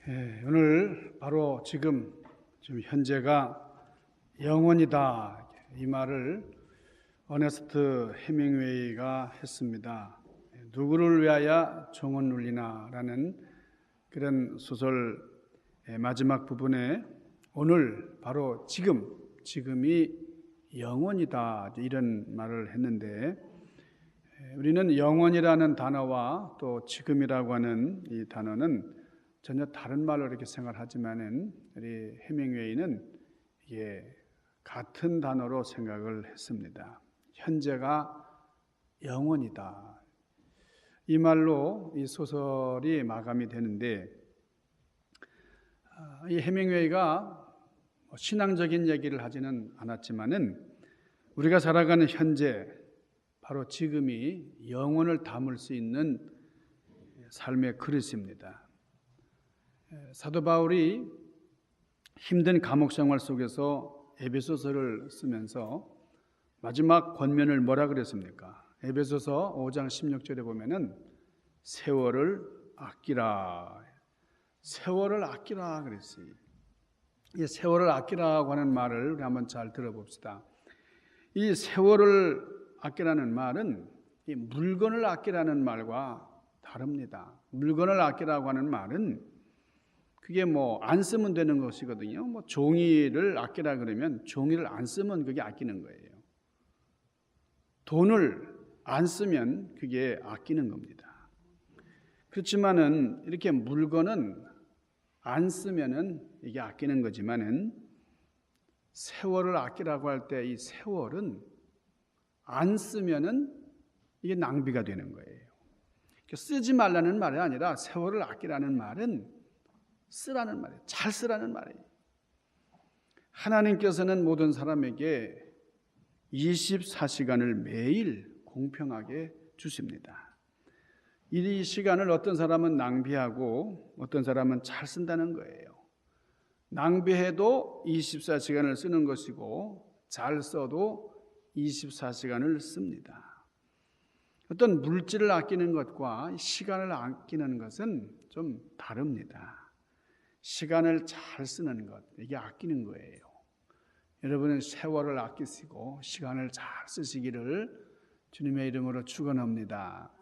오늘 바로 지금 현재가 영원이다, 이 말을 어네스트 해밍웨이가 했습니다. 누구를 위하여 종은 울리나 라는 그런 소설 마지막 부분에 오늘 바로 지금이 영원이다, 이런 말을 했는데, 우리는 영원이라는 단어와 또 지금이라고 하는 이 단어는 전혀 다른 말로 이렇게 생각을 하지만은 우리 해밍웨이는 이게 같은 단어로 생각을 했습니다. 현재가 영원이다, 이 말로 이 소설이 마감이 되는데, 이 해밍웨이가 신앙적인 얘기를 하지는 않았지만은 우리가 살아가는 현재, 바로 지금이 영원을 담을 수 있는 삶의 그릇입니다. 사도 바울이 힘든 감옥 생활 속에서 에베소서를 쓰면서 마지막 권면을 뭐라 그랬습니까? 에베소서 5장 16절에 보면은 세월을 아끼라, 세월을 아끼라 그랬어요. 이 세월을 아끼라고 하는 말을 우리 한번 잘 들어봅시다. 이 세월을 아끼라는 말은 이 물건을 아끼라는 말과 다릅니다. 물건을 아끼라고 하는 말은 그게 안 쓰면 되는 것이거든요. 종이를 아끼라 그러면 종이를 안 쓰면 그게 아끼는 거예요. 돈을 안 쓰면 그게 아끼는 겁니다. 그렇지만은 이렇게 물건은 안 쓰면은 이게 아끼는 거지만은 세월을 아끼라고 할 때 이 세월은 안 쓰면은 이게 낭비가 되는 거예요. 쓰지 말라는 말이 아니라 세월을 아끼라는 말은 쓰라는 말이에요. 잘 쓰라는 말이에요. 하나님께서는 모든 사람에게 24시간을 매일 공평하게 주십니다. 이 시간을 어떤 사람은 낭비하고 어떤 사람은 잘 쓴다는 거예요. 낭비해도 24시간을 쓰는 것이고 잘 써도 24시간을 씁니다. 어떤 물질을 아끼는 것과 시간을 아끼는 것은 좀 다릅니다. 시간을 잘 쓰는 것, 이게 아끼는 거예요. 여러분은 세월을 아끼시고 시간을 잘 쓰시기를 주님의 이름으로 축원합니다.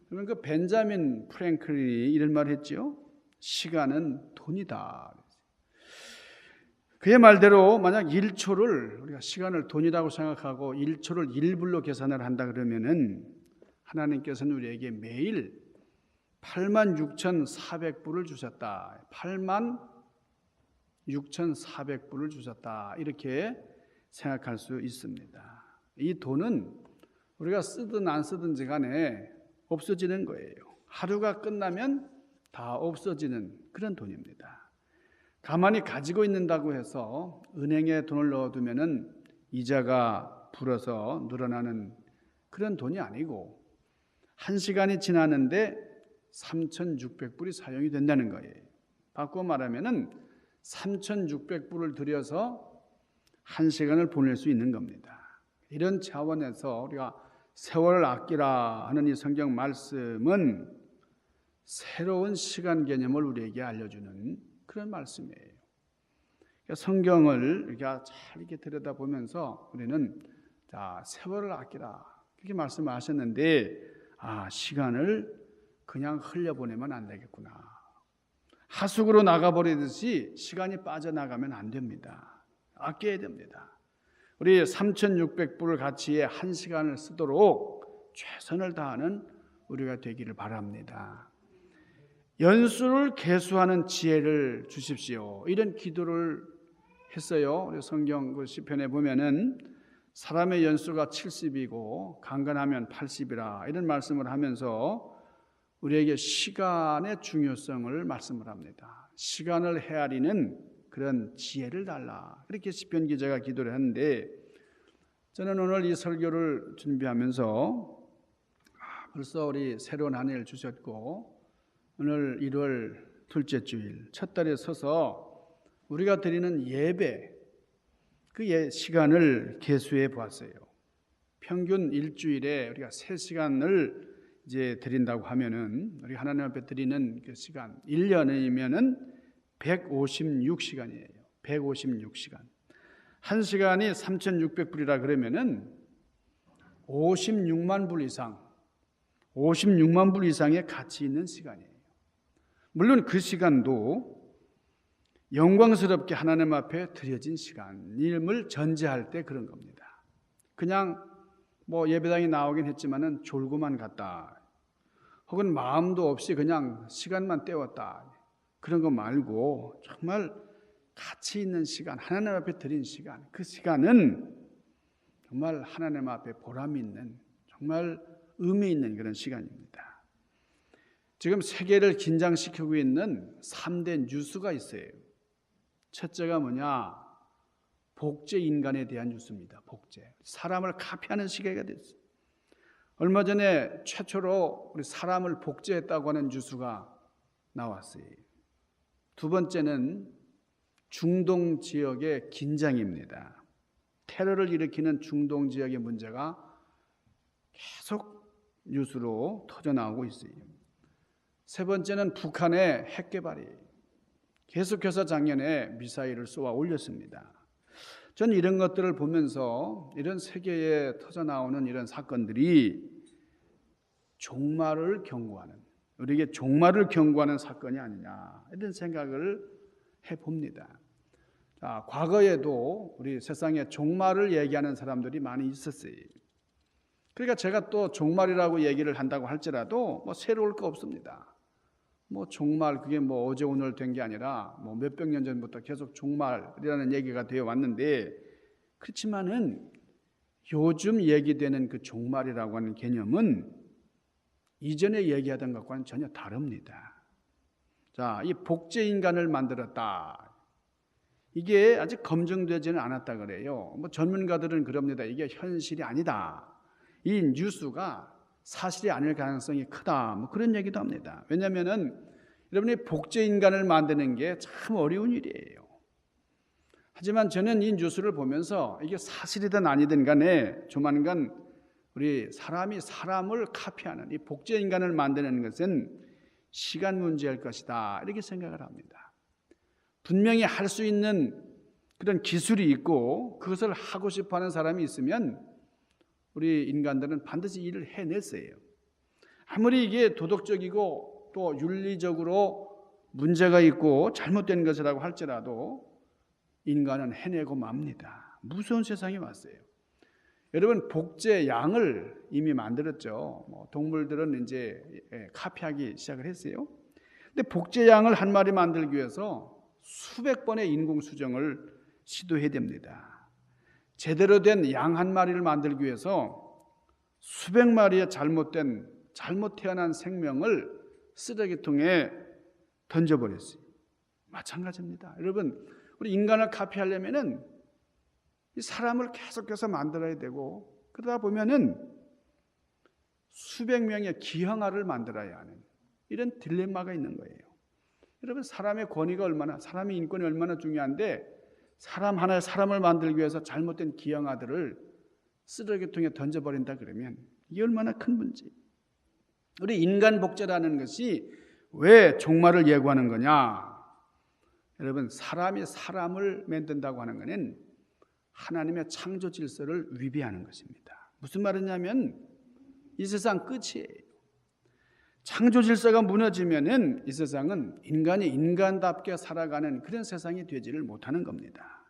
그러면 그 벤자민 프랭클린이 이런 말을 했죠. 시간은 돈이다. 그의 말대로 만약 1초를 우리가 시간을 돈이라고 생각하고 1초를 1불로 계산을 한다 그러면은 하나님께서는 우리에게 매일 86,400불을 주셨다. 86,400불을 주셨다. 이렇게 생각할 수 있습니다. 이 돈은 우리가 쓰든 안 쓰든지 간에 없어지는 거예요. 하루가 끝나면 다 없어지는 그런 돈입니다. 가만히 가지고 있는다고 해서 은행에 돈을 넣어두면은 이자가 불어서 늘어나는 그런 돈이 아니고, 1시간이 지나는데 3,600불이 사용이 된다는 거예요. 바꾸어 말하면은 3,600불을 들여서 1시간을 보낼 수 있는 겁니다. 이런 차원에서 우리가 세월을 아끼라 하는 이 성경 말씀은 새로운 시간 개념을 우리에게 알려주는 그런 말씀이에요. 성경을 우리가 잘 이렇게 들여다보면서 우리는 세월을 아끼라 그렇게 말씀하셨는데, 시간을 그냥 흘려보내면 안 되겠구나. 하수구로 나가버리듯이 시간이 빠져나가면 안 됩니다. 아껴야 됩니다. 우리 3,600불 가치의 1시간을 쓰도록 최선을 다하는 우리가 되기를 바랍니다. 연수를 계수하는 지혜를 주십시오. 이런 기도를 했어요. 우리 성경 시편에 보면은 사람의 연수가 70이고 강건하면 80이라 이런 말씀을 하면서 우리에게 시간의 중요성을 말씀을 합니다. 시간을 헤아리는 그런 지혜를 달라, 이렇게 시편 기자가 기도를 하는데, 저는 오늘 이 설교를 준비하면서 벌써 우리 새로운 한 해를 주셨고 오늘 1월 둘째 주일 첫 달에 서서 우리가 드리는 예배, 그 시간을 계수해 보았어요. 평균 일주일에 우리가 3시간을 이제 드린다고 하면은 우리 하나님 앞에 드리는 그 시간 1년이면은 156시간이에요. 156시간. 한 시간이 3,600불이라 그러면은 56만 불 이상, 56만 불 이상의 가치 있는 시간이에요. 물론 그 시간도 영광스럽게 하나님 앞에 드려진 시간임을 전제할 때 그런 겁니다. 그냥 뭐 예배당에 나오긴 했지만은 졸고만 갔다, 혹은 마음도 없이 그냥 시간만 때웠다, 그런 거 말고 정말 가치 있는 시간, 하나님 앞에 드린 시간, 그 시간은 정말 하나님 앞에 보람 있는, 정말 의미 있는 그런 시간입니다. 지금 세계를 긴장시키고 있는 3대 뉴스가 있어요. 첫째가 뭐냐? 복제 인간에 대한 뉴스입니다. 복제. 사람을 카피하는 시대가 됐어요. 얼마 전에 최초로 우리 사람을 복제했다고 하는 뉴스가 나왔어요. 두 번째는 중동 지역의 긴장입니다. 테러를 일으키는 중동 지역의 문제가 계속 뉴스로 터져나오고 있어요. 세 번째는 북한의 핵 개발이 계속해서 작년에 미사일을 쏘아 올렸습니다. 저는 이런 것들을 보면서 이런 세계에 터져나오는 이런 사건들이 종말을 경고하는, 우리에게 종말을 경고하는 사건이 아니냐, 이런 생각을 해봅니다. 자, 과거에도 우리 세상에 종말을 얘기하는 사람들이 많이 있었어요. 그러니까 제가 또 종말이라고 얘기를 한다고 할지라도 뭐 새로울 거 없습니다. 뭐 종말, 그게 뭐 어제 오늘 된 게 아니라 뭐 몇백 년 전부터 계속 종말이라는 얘기가 되어 왔는데, 그렇지만은 요즘 얘기되는 그 종말이라고 하는 개념은 이전에 얘기하던 것과는 전혀 다릅니다. 자, 이 복제 인간을 만들었다, 이게 아직 검증되지는 않았다 그래요. 뭐 전문가들은 그럽니다. 이게 현실이 아니다, 이 뉴스가 사실이 아닐 가능성이 크다, 뭐 그런 얘기도 합니다. 왜냐하면은 여러분이 복제 인간을 만드는 게 참 어려운 일이에요. 하지만 저는 이 뉴스를 보면서 이게 사실이든 아니든 간에 조만간 우리 사람이 사람을 카피하는 이 복제 인간을 만드는 것은 시간 문제일 것이다, 이렇게 생각을 합니다. 분명히 할 수 있는 그런 기술이 있고 그것을 하고 싶어하는 사람이 있으면 우리 인간들은 반드시 일을 해냈어요. 아무리 이게 도덕적이고 또 윤리적으로 문제가 있고 잘못된 것이라고 할지라도 인간은 해내고 맙니다. 무서운 세상이 왔어요. 여러분, 복제 양을 이미 만들었죠. 뭐 동물들은 이제 카피하기 시작을 했어요. 근데 복제 양을 한 마리 만들기 위해서 수백 번의 인공 수정을 시도해야 됩니다. 제대로 된 양 한 마리를 만들기 위해서 수백 마리의 잘못 태어난 생명을 쓰레기통에 던져버렸어요. 마찬가지입니다. 여러분, 우리 인간을 카피하려면은 이 사람을 계속해서 만들어야 되고, 그러다 보면은 수백 명의 기형아를 만들어야 하는 이런 딜레마가 있는 거예요. 여러분, 사람의 권위가 얼마나, 사람의 인권이 얼마나 중요한데, 사람 하나의 사람을 만들기 위해서 잘못된 기형아들을 쓰레기통에 던져버린다 그러면 이게 얼마나 큰 문제. 우리 인간 복제라는 것이 왜 종말을 예고하는 거냐? 여러분, 사람이 사람을 만든다고 하는 것은 하나님의 창조 질서를 위배하는 것입니다. 무슨 말이냐면 이 세상 끝이에요. 창조 질서가 무너지면은 이 세상은 인간이 인간답게 살아가는 그런 세상이 되지를 못하는 겁니다.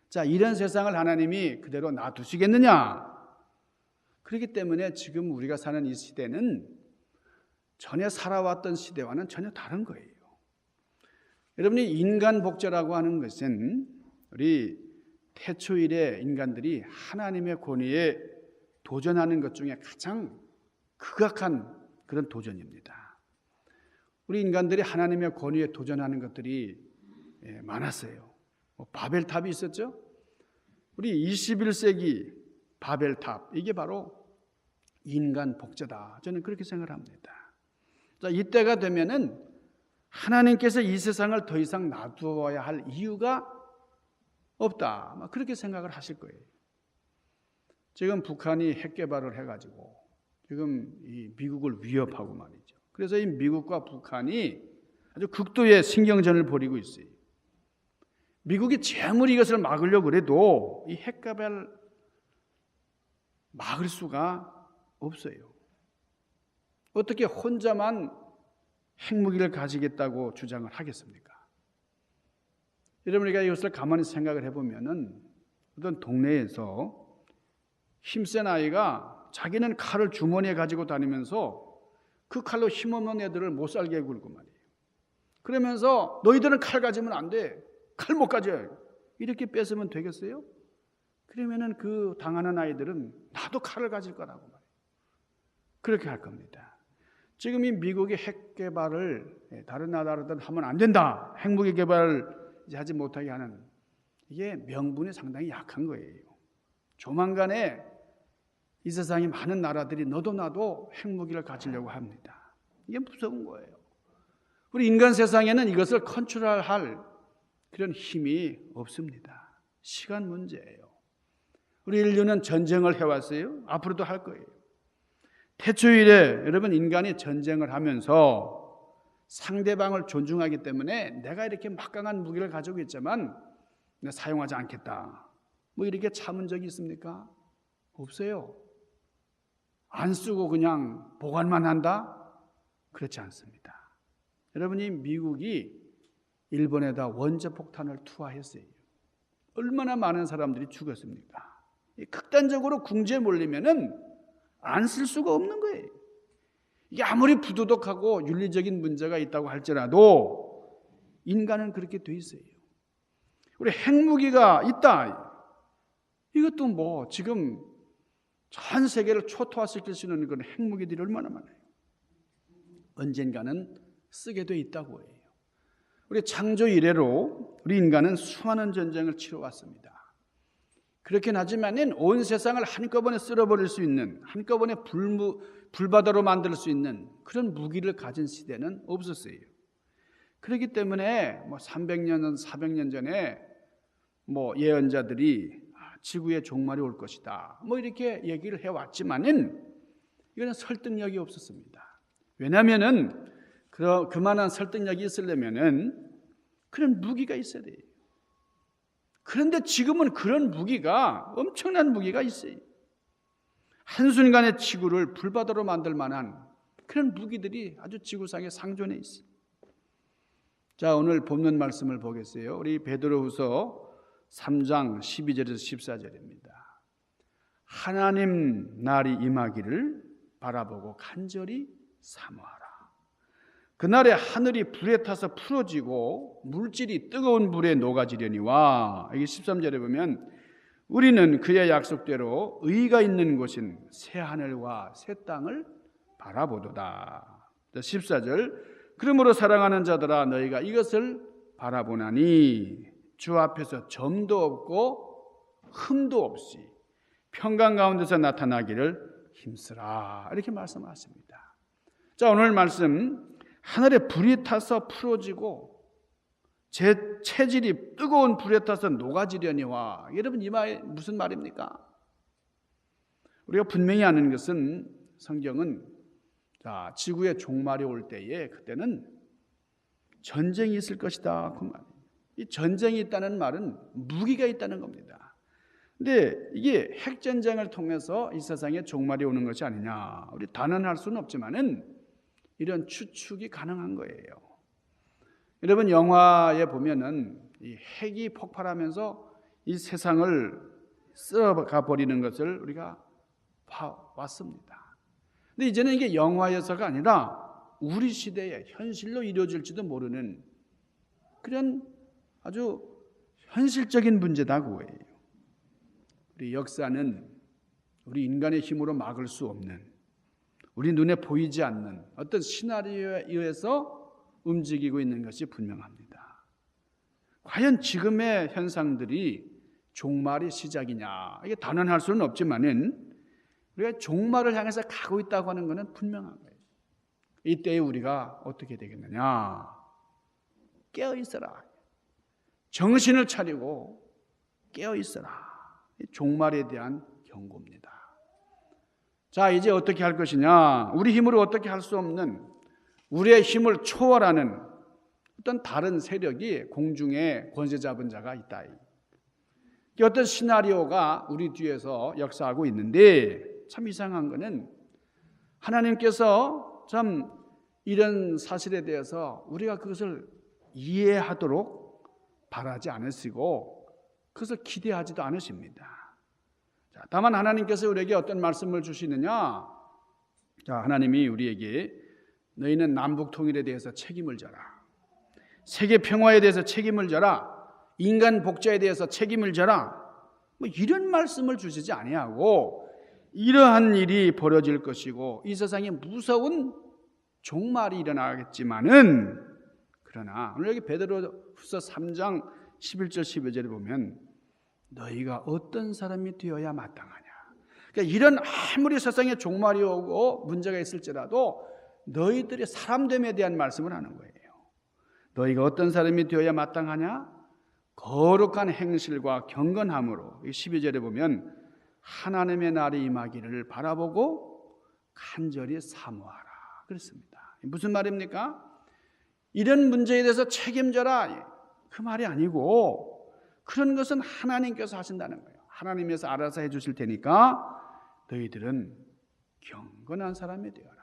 자, 이런 세상을 하나님이 그대로 놔두시겠느냐? 그렇기 때문에 지금 우리가 사는 이 시대는 전에 살아왔던 시대와는 전혀 다른 거예요. 여러분이 인간 복제라고 하는 것은 우리 태초 이래 인간들이 하나님의 권위에 도전하는 것 중에 가장 극악한 그런 도전입니다. 우리 인간들이 하나님의 권위에 도전하는 것들이 많았어요. 바벨탑이 있었죠. 우리 21세기 바벨탑, 이게 바로 인간 복제다, 저는 그렇게 생각을 합니다. 자, 이때가 되면은 하나님께서 이 세상을 더 이상 놔두어야 할 이유가 없다, 그렇게 생각을 하실 거예요. 지금 북한이 핵 개발을 해가지고 지금 이 미국을 위협하고 말이죠. 그래서 이 미국과 북한이 아주 극도의 신경전을 벌이고 있어요. 미국이 재물이 이것을 막으려고 그래도 이 핵개발 막을 수가 없어요. 어떻게 혼자만 핵무기를 가지겠다고 주장을 하겠습니까? 여러분, 우리가 이것을 가만히 생각을 해보면은 어떤 동네에서 힘센 아이가 자기는 칼을 주머니에 가지고 다니면서 그 칼로 힘없는 애들을 못 살게 굴고 말이에요. 그러면서 너희들은 칼 가지면 안 돼. 칼 못 가져. 이렇게 뺏으면 되겠어요? 그러면은 그 당하는 아이들은 나도 칼을 가질 거라고 말이에요. 그렇게 할 겁니다. 지금 이 미국이 핵 개발을 다른 나라들은 하면 안 된다. 핵무기 개발을 이제 하지 못하게 하는, 이게 명분이 상당히 약한 거예요. 조만간에 이 세상에 많은 나라들이 너도 나도 핵무기를 가지려고 합니다. 이게 무서운 거예요. 우리 인간 세상에는 이것을 컨트롤할 그런 힘이 없습니다. 시간 문제예요. 우리 인류는 전쟁을 해왔어요. 앞으로도 할 거예요. 태초일에 여러분, 인간이 전쟁을 하면서 상대방을 존중하기 때문에 내가 이렇게 막강한 무기를 가지고 있지만 내가 사용하지 않겠다, 뭐 이렇게 참은 적이 있습니까? 없어요. 안 쓰고 그냥 보관만 한다? 그렇지 않습니다. 여러분이 미국이 일본에다 원자폭탄을 투하했어요. 얼마나 많은 사람들이 죽었습니까? 극단적으로 궁지에 몰리면은 안 쓸 수가 없는 거예요. 이게 아무리 부도덕하고 윤리적인 문제가 있다고 할지라도 인간은 그렇게 돼 있어요. 우리 핵무기가 있다. 이것도 뭐 지금 전 세계를 초토화시킬 수 있는 그런 핵무기들이 얼마나 많아요. 언젠가는 쓰게 돼 있다고 해요. 우리 창조 이래로 우리 인간은 수많은 전쟁을 치러왔습니다. 그렇긴 하지만 온 세상을 한꺼번에 쓸어버릴 수 있는, 한꺼번에 불바다로 만들 수 있는 그런 무기를 가진 시대는 없었어요. 그렇기 때문에 300년 전, 400년 전에 예언자들이 지구에 종말이 올 것이다, 이렇게 얘기를 해왔지만은 이거는 설득력이 없었습니다. 왜냐하면은 그만한 설득력이 있으려면은 그런 무기가 있어야 돼요. 그런데 지금은 그런 무기가, 엄청난 무기가 있어요. 한순간에 지구를 불바다로 만들 만한 그런 무기들이 아주 지구상에 상존해 있어요. 자, 오늘 본문 말씀을 보겠어요. 우리 베드로후서 3장 12절에서 14절입니다. 하나님 날이 임하기를 바라보고 간절히 사모하라. 그날에 하늘이 불에 타서 풀어지고 물질이 뜨거운 불에 녹아지려니와, 이게 13절에 보면 우리는 그의 약속대로 의가 있는 곳인 새 하늘과 새 땅을 바라보도다. 14절, 그러므로 사랑하는 자들아 너희가 이것을 바라보나니 주 앞에서 점도 없고 흠도 없이 평강 가운데서 나타나기를 힘쓰라, 이렇게 말씀하십니다. 자, 오늘 말씀, 하늘에 불이 타서 풀어지고 제 체질이 뜨거운 불에 타서 녹아지려니와, 여러분 이 말 무슨 말입니까? 우리가 분명히 아는 것은 성경은 지구의 종말이 올 때에 그때는 전쟁이 있을 것이다, 그 말이에요. 이 전쟁이 있다는 말은 무기가 있다는 겁니다. 근데 이게 핵전쟁을 통해서 이 세상에 종말이 오는 것이 아니냐, 우리 단언할 수는 없지만은 이런 추측이 가능한 거예요. 여러분, 영화에 보면은 이 핵이 폭발하면서 이 세상을 쓸어가 버리는 것을 우리가 봐왔습니다. 근데 이제는 이게 영화에서가 아니라 우리 시대에 현실로 이루어질지도 모르는 그런 아주 현실적인 문제다고 해요. 우리 역사는 우리 인간의 힘으로 막을 수 없는, 우리 눈에 보이지 않는 어떤 시나리오에 의해서 움직이고 있는 것이 분명합니다. 과연 지금의 현상들이 종말의 시작이냐, 이게 단언할 수는 없지만은 우리가 종말을 향해서 가고 있다고 하는 것은 분명한 거예요. 이때에 우리가 어떻게 되겠느냐? 깨어 있어라. 정신을 차리고 깨어 있어라. 종말에 대한 경고입니다. 자, 이제 어떻게 할 것이냐? 우리 힘으로 어떻게 할 수 없는, 우리의 힘을 초월하는 어떤 다른 세력이 공중에 권세 잡은 자가 있다. 어떤 시나리오가 우리 뒤에서 역사하고 있는데, 참 이상한 것은 하나님께서 참 이런 사실에 대해서 우리가 그것을 이해하도록 바라지 않으시고 그것을 기대하지도 않으십니다. 자, 다만 하나님께서 우리에게 어떤 말씀을 주시느냐? 자, 하나님이 우리에게 너희는 남북 통일에 대해서 책임을 져라. 세계 평화에 대해서 책임을 져라. 인간 복제에 대해서 책임을 져라. 뭐 이런 말씀을 주시지 아니하고 이러한 일이 벌어질 것이고 이 세상에 무서운 종말이 일어나겠지만은, 그러나 오늘 여기 베드로후서 3장 11절 12절에 보면 너희가 어떤 사람이 되어야 마땅하냐. 그러니까 이런 아무리 세상에 종말이 오고 문제가 있을지라도 너희들의 사람됨에 대한 말씀을 하는 거예요. 너희가 어떤 사람이 되어야 마땅하냐? 거룩한 행실과 경건함으로, 12절에 보면 하나님의 날이 임하기를 바라보고 간절히 사모하라 그렇습니다. 무슨 말입니까? 이런 문제에 대해서 책임져라 그 말이 아니고, 그런 것은 하나님께서 하신다는 거예요. 하나님께서 알아서 해주실 테니까 너희들은 경건한 사람이 되어라.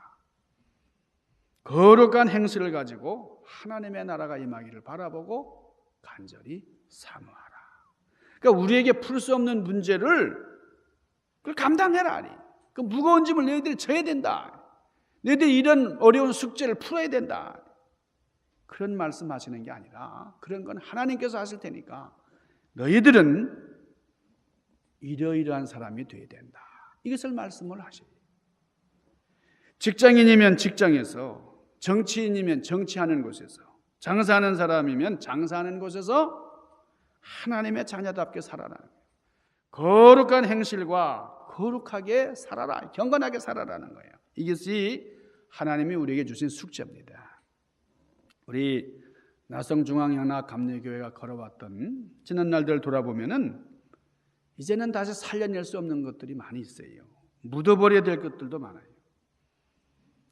거룩한 행실을 가지고 하나님의 나라가 임하기를 바라보고 간절히 사모하라. 그러니까 우리에게 풀 수 없는 문제를 그걸 감당해라. 그 무거운 짐을 너희들이 져야 된다. 너희들이 이런 어려운 숙제를 풀어야 된다. 그런 말씀하시는 게 아니라, 그런 건 하나님께서 하실 테니까 너희들은 이러이러한 사람이 되어야 된다. 이것을 말씀을 하셔요. 직장인이면 직장에서, 정치인이면 정치하는 곳에서, 장사하는 사람이면 장사하는 곳에서 하나님의 자녀답게 살아라. 거룩한 행실과 거룩하게 살아라. 경건하게 살아라는 거예요. 이것이 하나님이 우리에게 주신 숙제입니다. 우리 나성중앙연합감리교회가 걸어왔던 지난 날들을 돌아보면은 이제는 다시 살려낼 수 없는 것들이 많이 있어요. 묻어버려야 될 것들도 많아요.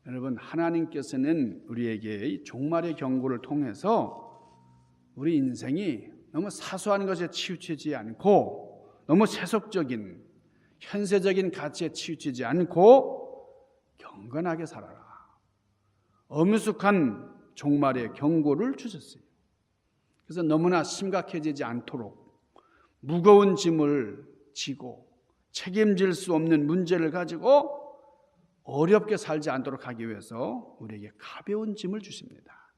여러분, 하나님께서는 우리에게 이 종말의 경고를 통해서 우리 인생이 너무 사소한 것에 치우치지 않고, 너무 세속적인 현세적인 가치에 치우치지 않고 경건하게 살아라. 엄숙한 종말의 경고를 주셨어요. 그래서 너무나 심각해지지 않도록 무거운 짐을 지고 책임질 수 없는 문제를 가지고 어렵게 살지 않도록 하기 위해서 우리에게 가벼운 짐을 주십니다.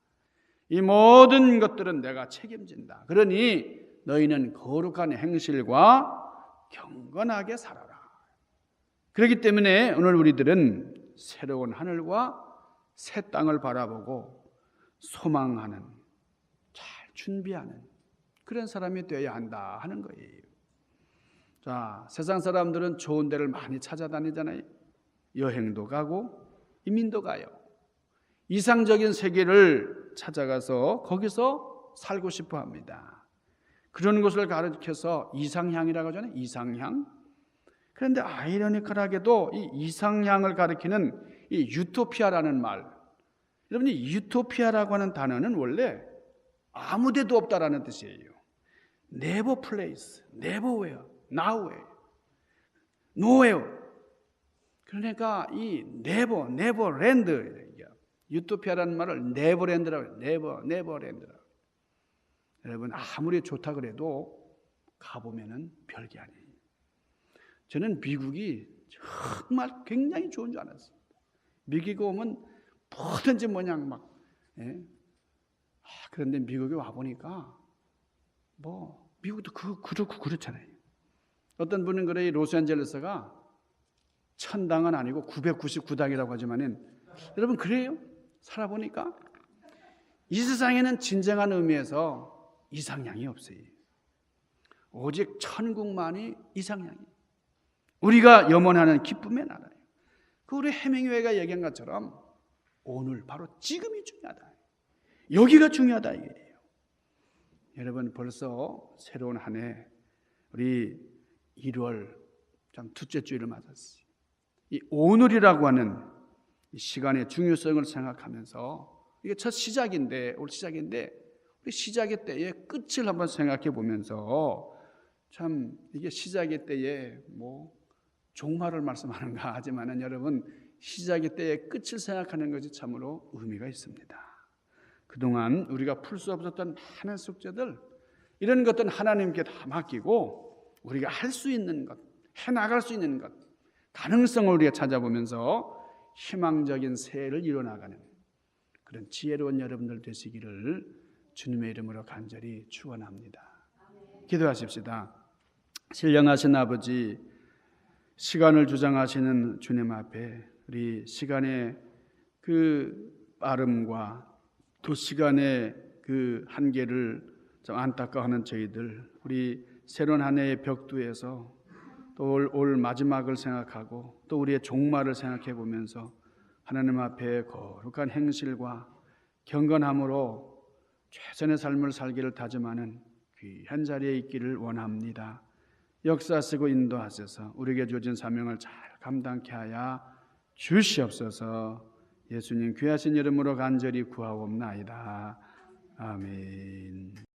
이 모든 것들은 내가 책임진다. 그러니 너희는 거룩한 행실과 경건하게 살아라. 그렇기 때문에 오늘 우리들은 새로운 하늘과 새 땅을 바라보고 소망하는, 잘 준비하는 그런 사람이 되어야 한다 하는 거예요. 자, 세상 사람들은 좋은 데를 많이 찾아다니잖아요. 여행도 가고 이민도 가요. 이상적인 세계를 찾아가서 거기서 살고 싶어 합니다. 그런 것을 가르쳐서 이상향이라고 하잖아요. 이상향. 그런데 아이러니컬하게도 이 이상향을 가리키는 이 유토피아라는 말, 여러분이 유토피아라고 하는 단어는 원래 아무 데도 없다라는 뜻이에요. Never place, nowhere, nowhere, nowhere. 그러니까 이 never land, 유토피아라는 말을 neverland라고 해요. neverland라고. 여러분, 아무리 좋다 그래도 가보면은 별게 아니에요. 저는 미국이 정말 굉장히 좋은 줄 알았어요. 미국에 오면 뭐든지 뭐냥 막, 그런데 미국에 와보니까 미국도 그렇고 그렇잖아요. 어떤 분은 그래, 로스앤젤레스가 1000당은 아니고 999당이라고 하지만은, 여러분 그래요? 살아보니까 이 세상에는 진정한 의미에서 이상향이 없어요. 오직 천국만이 이상향이에요. 우리가 염원하는 기쁨의 나라예요. 그 우리 해밍웨이가 얘기한 것처럼 오늘 바로 지금이 중요하다. 여기가 중요하다 이게요. 여러분, 벌써 새로운 한 해, 우리 1월 참 둘째 주일을 맞았어요. 이 오늘이라고 하는 이 시간의 중요성을 생각하면서 이게 첫 시작인데 올 시작인데 우리 시작의 때의 끝을 한번 생각해 보면서 참 이게 시작의 때에 뭐 종말을 말씀하는가 하지만은 여러분 시작의 때의 끝을 생각하는 것이 참으로 의미가 있습니다. 그동안 우리가 풀 수 없었던 많은 숙제들 이런 것들은 하나님께 다 맡기고 우리가 할 수 있는 것, 해나갈 수 있는 것, 가능성을 우리가 찾아보면서 희망적인 새해를 이뤄나가는 그런 지혜로운 여러분들 되시기를 주님의 이름으로 간절히 축원합니다. 기도하십시다. 신령하신 아버지, 시간을 주장하시는 주님 앞에 우리 시간의 그 빠름과 또 시간의 그 한계를 좀 안타까워하는 저희들, 우리 새로운 한 해의 벽두에서 또 올 마지막을 생각하고 또 우리의 종말을 생각해 보면서 하나님 앞에 거룩한 행실과 경건함으로 최선의 삶을 살기를 다짐하는 귀한 자리에 있기를 원합니다. 역사하시고 인도하셔서 우리에게 주어진 사명을 잘 감당케 하여 주시옵소서. 예수님 귀하신 이름으로 간절히 구하옵나이다. 아멘.